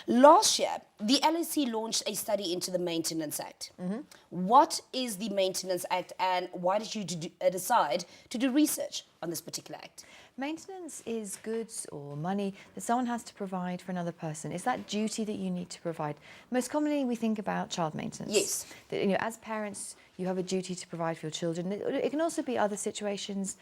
Last year, the LSE launched a study into the Maintenance Act. What is the Maintenance Act and why did you decide to do research on this particular act? Maintenance is goods or money that someone has to provide for another person. It's that duty that you need to provide. Most commonly, we think about child maintenance. Yes. That, as parents, you have a duty to provide for your children. It can also be other situations.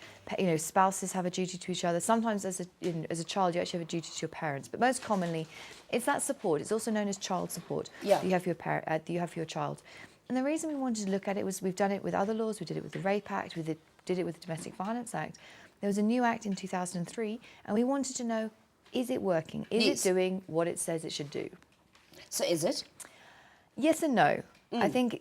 Spouses have a duty to each other. Sometimes, as a child, you actually have a duty to your parents. But most commonly, it's that support. It's also known as child support. Yeah. You have for your child. And the reason we wanted to look at it was we've done it with other laws. We did it with the Rape Act. We did it with the Domestic Violence Act. There was a new act in 2003, and we wanted to know, is it working? Is it doing what it says it should do? So is it? Yes and no. I think,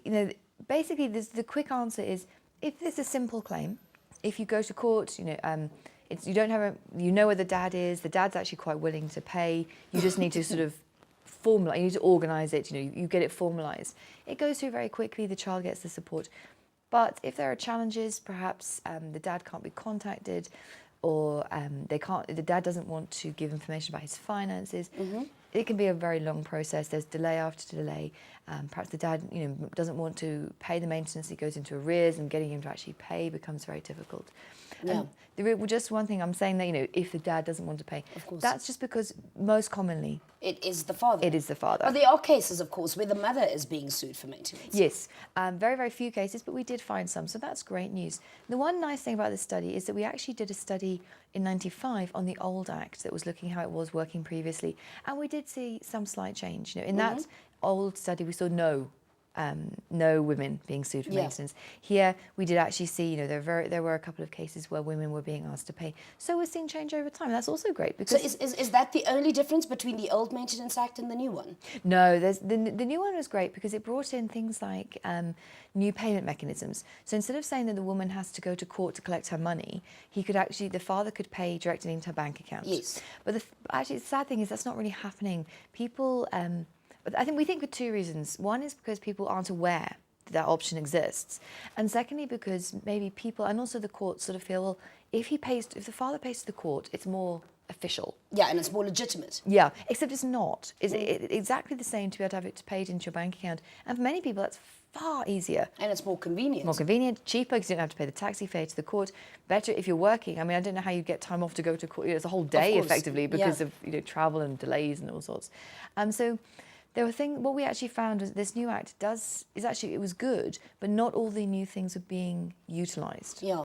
basically the quick answer is, if there's a simple claim, if you go to court, you know where the dad is, the dad's actually quite willing to pay, you just need to sort of formalize, you need to organize it, you get it formalized. It goes through very quickly, the child gets the support. But if there are challenges, perhaps the dad can't be contacted, or the dad doesn't want to give information about his finances, it can be a very long process. There's delay after delay. Perhaps the dad, doesn't want to pay the maintenance. He goes into arrears, and getting him to actually pay becomes very difficult. Yeah. Just one thing, I'm saying that, if the dad doesn't want to pay, of course, that's just because most commonly it is the father. It is the father. But there are cases, of course, where the mother is being sued for maintenance. Yes, very, very few cases, but we did find some, so that's great news. The one nice thing about this study is that we actually did a study in '95 on the old Act that was looking how it was working previously, and we did see some slight change. In that old study, we saw no women being sued for maintenance. Here, we did actually see, there were a couple of cases where women were being asked to pay. So we're seeing change over time. That's also great. Because so is that the only difference between the old Maintenance Act and the new one? No, the new one was great because it brought in things like new payment mechanisms. So instead of saying that the woman has to go to court to collect her money, the father could pay directly into her bank account. Yes. But actually, the sad thing is that's not really happening. People... I think we think for two reasons. One is because people aren't aware that option exists. And secondly, because maybe people, and also the courts sort of feel, well, if the father pays to the court, it's more official. Yeah, and it's more legitimate. Yeah, except it's not. It's exactly the same to be able to have it paid into your bank account. And for many people, that's far easier. And it's more convenient. More convenient, cheaper, because you don't have to pay the taxi fare to the court. Better if you're working. I mean, I don't know how you get time off to go to court. It's a whole day, effectively, because of travel and delays and all sorts. So what we actually found was this new act it was good, but not all the new things are being utilised. Yeah.